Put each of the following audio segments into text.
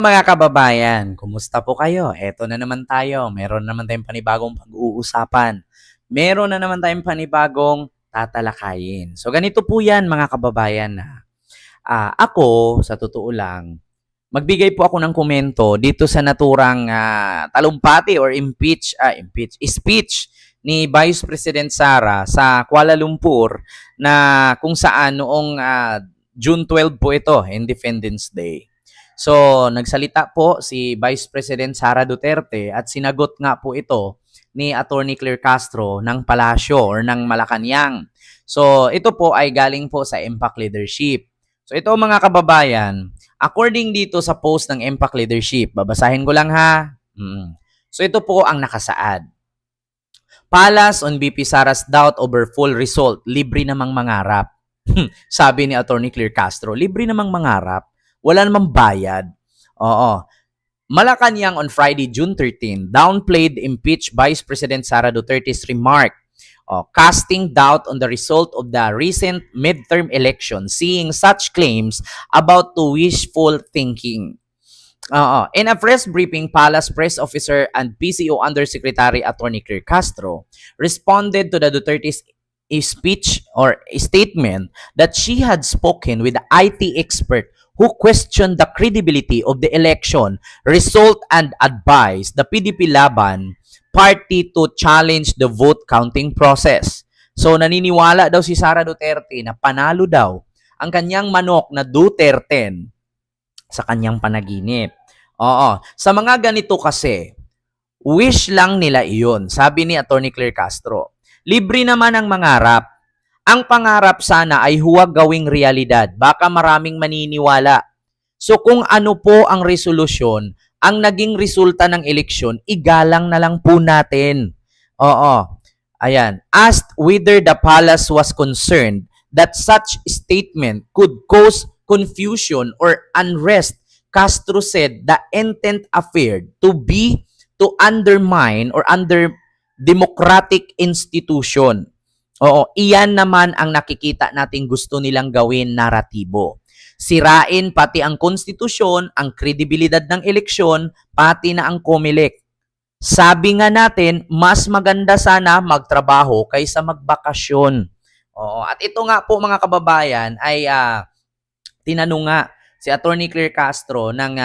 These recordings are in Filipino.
Mga kababayan, kumusta po kayo? Eto na naman tayo. Meron naman tayong panibagong pag-uusapan. Meron na naman tayong panibagong tatalakayin. So ganito po yan mga kababayan. Ako, sa totoo lang, magbigay po ako ng komento dito sa naturang talumpati or speech ni Vice President Sara sa Kuala Lumpur na kung saan noong June 12 po ito, Independence Day. So, nagsalita po si Vice President Sara Duterte at sinagot nga po ito ni Attorney Claire Castro ng Palasyo or ng Malacanang. So, ito po ay galing po sa Impact Leadership. So, ito mga kababayan, according dito sa post ng Impact Leadership, babasahin ko lang ha. So, ito po ang nakasaad. Palas on VP Sara's doubt over full result, libre namang mangarap. Sabi ni Attorney Claire Castro, libre namang mangarap. Wala namang bayad. Oo. Malacanang on Friday, June 13, downplayed impeached Vice President Sara Duterte's remark, casting doubt on the result of the recent midterm election, seeing such claims about to wishful thinking. In a press briefing, Palace Press Officer and PCO Undersecretary Attorney Claire Castro responded to the Duterte's speech or statement that she had spoken with the IT expert who questioned the credibility of the election result and advised the PDP Laban party to challenge the vote counting process. So naniniwala daw si Sara Duterte na panalo daw ang kanyang manok na Duterte sa kanyang panaginip. Oo. Sa mga ganito kasi, wish lang nila iyon, sabi ni Attorney Claire Castro. Libre naman ang mangarap. Ang pangarap sana ay huwag gawing realidad. Baka maraming maniniwala. So kung ano po ang resolusyon, ang naging resulta ng eleksyon, igalang na lang po natin. Oo. Ayan. Asked whether the palace was concerned that such statement could cause confusion or unrest, Castro said the intent appeared to be to undermine or under democratic institution. Oo, iyan naman ang nakikita nating gusto nilang gawin naratibo. Sirain pati ang konstitusyon, ang kredibilidad ng eleksyon, pati na ang COMELEC. Sabi nga natin, mas maganda sana magtrabaho kaysa magbakasyon. Oo, at ito nga po mga kababayan ay tinanong nga si Attorney Claire Castro ng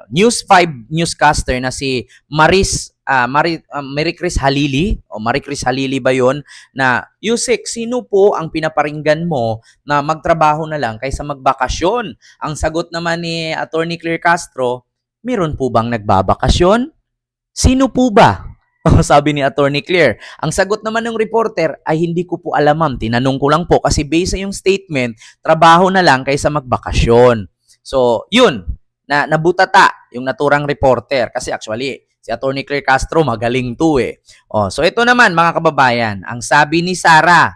News 5 newscaster na si Marie Chris Halili, o Marie Chris Halili ba yun, na Yusek, sino po ang pinaparinggan mo na magtrabaho na lang kaysa magbakasyon? Ang sagot naman ni Attorney Claire Castro, meron po bang nagbabakasyon? Sino po ba? Sabi ni Attorney Claire. Ang sagot naman ng reporter ay hindi ko po alam ma'am, tinanong ko lang po kasi based sa yung statement, trabaho na lang kaysa magbakasyon. So, yun, nabutata yung naturang reporter kasi actually, si Attorney Claire Castro, magaling to eh. So ito naman mga kababayan, ang sabi ni Sara,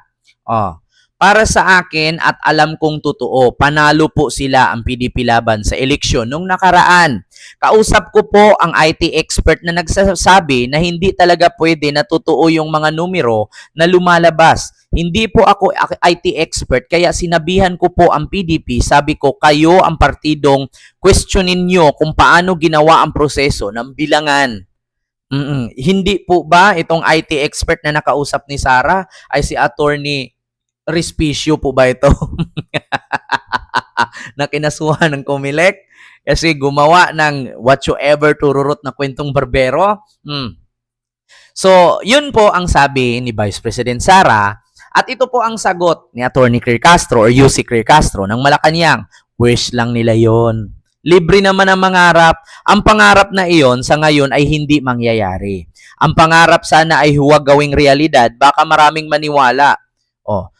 para sa akin at alam kong totoo, panalo po sila ang PDP Laban sa eleksyon nung nakaraan. Kausap ko po ang IT expert na nagsasabi na hindi talaga pwede na totoo yung mga numero na lumalabas. Hindi po ako IT expert kaya sinabihan ko po ang PDP, sabi ko kayo ang partidong questionin nyo kung paano ginawa ang proseso ng bilangan. Hindi po ba itong IT expert na nakausap ni Sara ay si Attorney Respicio po ba ito? Na kinasuhan ng COMELEC kasi gumawa ng whatsoever tururot na kwentong barbero. So, yun po ang sabi ni Vice President Sara at ito po ang sagot ni Attorney Claire Castro or UC Claire Castro ng Malacanang. Wish lang nila yon. Libre naman ang mangarap. Ang pangarap na iyon sa ngayon ay hindi mangyayari. Ang pangarap sana ay huwag gawing realidad, baka maraming maniwala.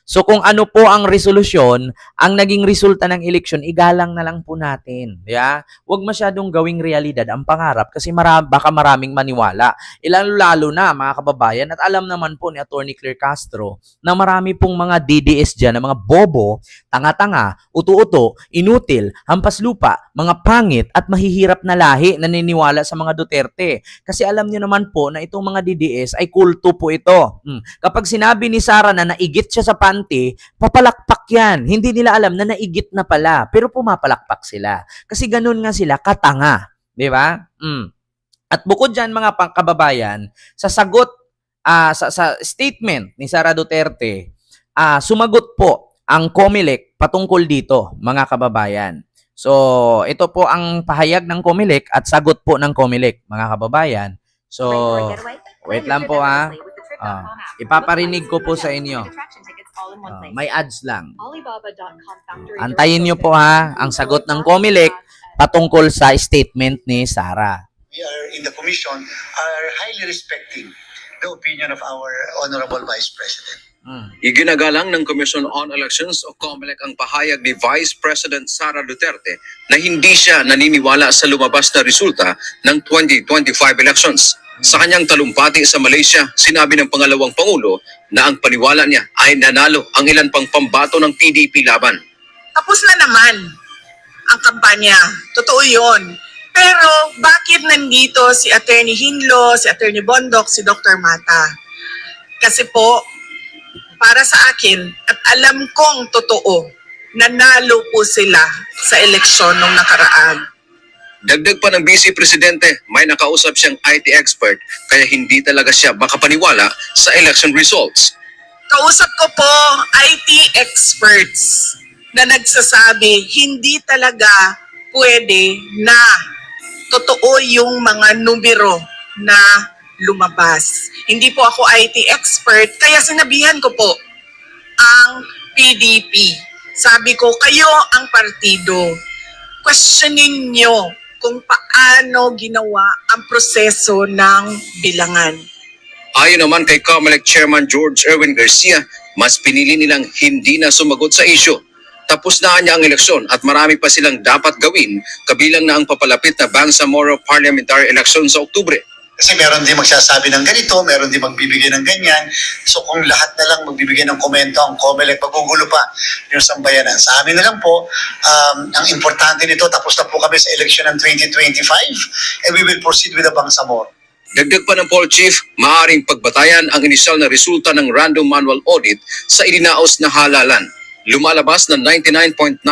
So kung ano po ang resolusyon, ang naging resulta ng eleksyon, igalang na lang po natin. Yeah? Huwag masyadong gawing realidad ang pangarap kasi baka maraming maniwala. Lalo na mga kababayan at alam naman po ni Attorney Claire Castro na marami pong mga DDS dyan, na mga bobo, tanga-tanga, uto-uto, inutil, hampas lupa, mga pangit at mahihirap na lahi na naniniwala sa mga Duterte. Kasi alam niyo naman po na itong mga DDS ay kulto po ito. Kapag sinabi ni Sara na naigit siya sa botante, papalakpak yan. Hindi nila alam na naigit na pala, pero pumapalakpak sila. Kasi ganun nga sila, katanga. Di ba? At bukod dyan, mga kababayan, sa sagot, sa statement ni Sara Duterte, sumagot po ang COMELEC patungkol dito, mga kababayan. So, ito po ang pahayag ng COMELEC at sagot po ng COMELEC, mga kababayan. So, wait lang po ipaparinig ko po sa inyo. May ads lang. Antayin nyo po ang sagot ng COMELEC patungkol sa statement ni Sara. We are in the commission are highly respecting the opinion of our Honorable Vice President. Iginagalang ng Commission on Elections o COMELEC ang pahayag ni Vice President Sara Duterte na hindi siya naniniwala sa lumabas na resulta ng 2025 elections. Sa kanyang talumpati sa Malaysia, sinabi ng pangalawang Pangulo na ang paniwala niya ay nanalo ang ilan pang pambato ng PDP laban. Tapos na naman ang kampanya. Totoo yun. Pero bakit nandito si Attorney Hinlo, si Attorney Bondoc, si Dr. Mata? Kasi po, para sa akin, at alam kong totoo, nanalo po sila sa eleksyon nung nakaraan. Dagdag pa ng Vice Presidente, may nakausap siyang IT expert kaya hindi talaga siya makapaniwala sa election results. Kausap ko po IT experts na nagsasabi hindi talaga pwede na totoo yung mga numero na lumabas. Hindi po ako IT expert, kaya sinabihan ko po ang PDP. Sabi ko, kayo ang partido. Questionin nyo kung paano ginawa ang proseso ng bilangan. Ayon naman kay COMELEC Chairman George Erwin Garcia, mas pinili nilang hindi na sumagot sa issue. Tapos na niya ang eleksyon at marami pa silang dapat gawin, kabilang na ang papalapit na Bangsamoro Parliamentary Election sa Oktubre. Kasi meron din magsasabi ng ganito, meron din magbibigay ng ganyan. So kung lahat na lang magbibigay ng komento, ang COMELEC, magugulo pa yung sambayanan. Sa amin na lang po, ang importante nito, tapos na po kami sa election ng 2025 and we will proceed with the Bangsamoro. Dagdag pa ng Poll Chief, maaaring pagbatayan ang inisyal na resulta ng random manual audit sa ininaos na halalan. Lumalabas na 99.997%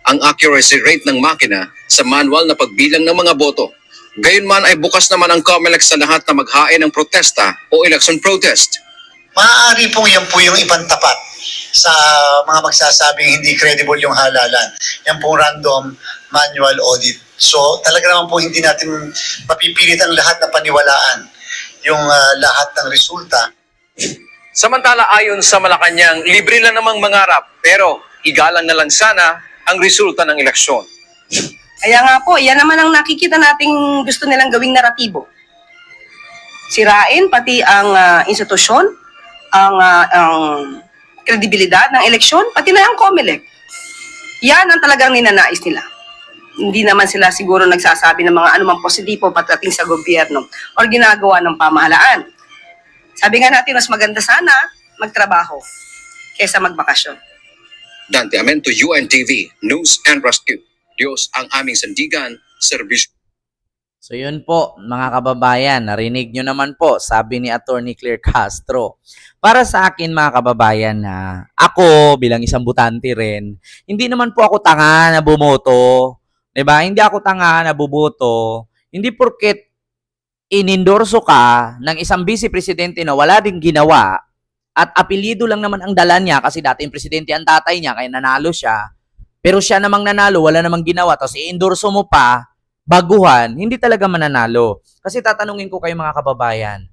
ang accuracy rate ng makina sa manual na pagbilang ng mga boto. Gayunman ay bukas naman ang COMELEC sa lahat na maghain ng protesta o election protest. Maaari pong yan po yung ipantapat sa mga magsasabing hindi credible yung halalan. Yan pong random manual audit. So talaga naman po hindi natin mapipilit ang lahat na paniwalaan yung lahat ng resulta. Samantala ayon sa Malacanang, libre lang namang mangarap pero igalang na lang sana ang resulta ng eleksyon. Kaya nga po, yan naman ang nakikita nating gusto nilang gawing naratibo. Sirain pati ang institusyon, ang kredibilidad ng eleksyon, pati na ang COMELEC. Yan ang talagang ninanais nila. Hindi naman sila siguro nagsasabi ng mga anumang positibo patating sa gobyerno o ginagawa ng pamahalaan. Sabi nga natin, mas maganda sana magtrabaho kaysa magbakasyon. Dante Amento, UNTV, News and Rescue. Diyos ang aming sandigan, serbisyo. So yun po, mga kababayan, narinig nyo naman po, sabi ni Attorney Claire Castro. Para sa akin, mga kababayan, na ako bilang isang butante rin, hindi naman po ako tanga na bumoto. 'Di ba? Hindi ako tanga na buboto. Hindi porket inendorso ka ng isang vice presidente na wala ding ginawa at apelyido lang naman ang dala niya kasi dating presidente ang tatay niya kaya nanalo siya. Pero siya namang nanalo, wala namang ginawa, tapos i-endorso mo pa, baguhan, hindi talaga mananalo. Kasi tatanungin ko kayo mga kababayan,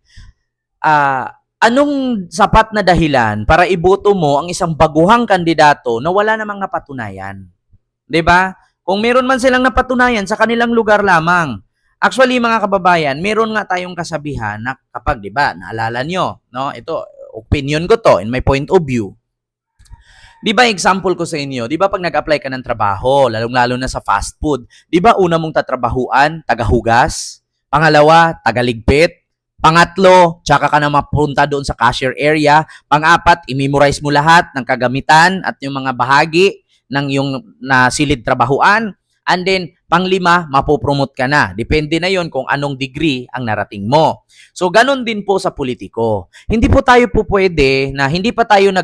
anong sapat na dahilan para iboto mo ang isang baguhang kandidato na wala namang napatunayan? 'Di ba? Kung meron man silang napatunayan sa kanilang lugar lamang. Actually, mga kababayan, meron nga tayong kasabihan na kapag, 'di ba, naalala nyo, no? Ito, opinion ko to, in my point of view. 'Di ba, example ko sa inyo, 'di ba pag nag-apply ka ng trabaho, lalong-lalo na sa fast food, 'di ba una mong tatrabahuan, tagahugas, pangalawa, tagaligpit, pangatlo, tsaka ka na mapunta doon sa cashier area, pang-apat, i-memorize mo lahat ng kagamitan at yung mga bahagi ng yung nasilid trabahuan, and then Panglima, mapopromote ka na. Depende na yon kung anong degree ang narating mo. So, ganun din po sa politiko. Hindi po tayo po pwede na hindi pa tayo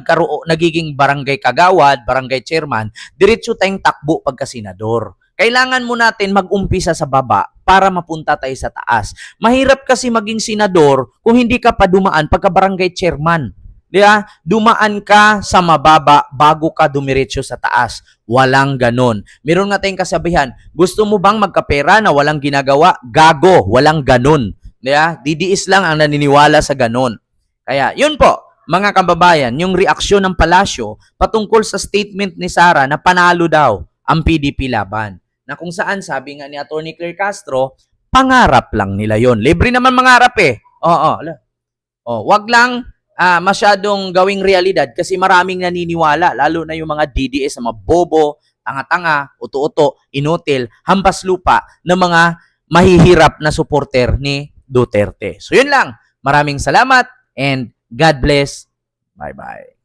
nagiging barangay kagawad, barangay chairman, diretso tayong takbo pagka senador. Kailangan mo natin mag-umpisa sa baba para mapunta tayo sa taas. Mahirap kasi maging senador kung hindi ka pa dumaan pagka barangay chairman. Diba? Dumaan ka sa mababa bago ka dumiretso sa taas. Walang ganon. Meron nga tayong kasabihan, gusto mo bang magkapera na walang ginagawa? Gago, walang ganon. Diba? Didiis lang ang naniniwala sa ganon. Kaya, yun po, mga kababayan, yung reaksyon ng palasyo patungkol sa statement ni Sara na panalo daw ang PDP laban. Na kung saan, sabi nga ni Atty. Claire Castro, pangarap lang nila yon. Libre naman mangarap eh. Wag lang masyadong gawing realidad kasi maraming naniniwala, lalo na yung mga DDS, mga bobo, tanga-tanga, uto-uto, inutil, hampas lupa ng mga mahihirap na supporter ni Duterte. So yun lang. Maraming salamat and God bless. Bye-bye.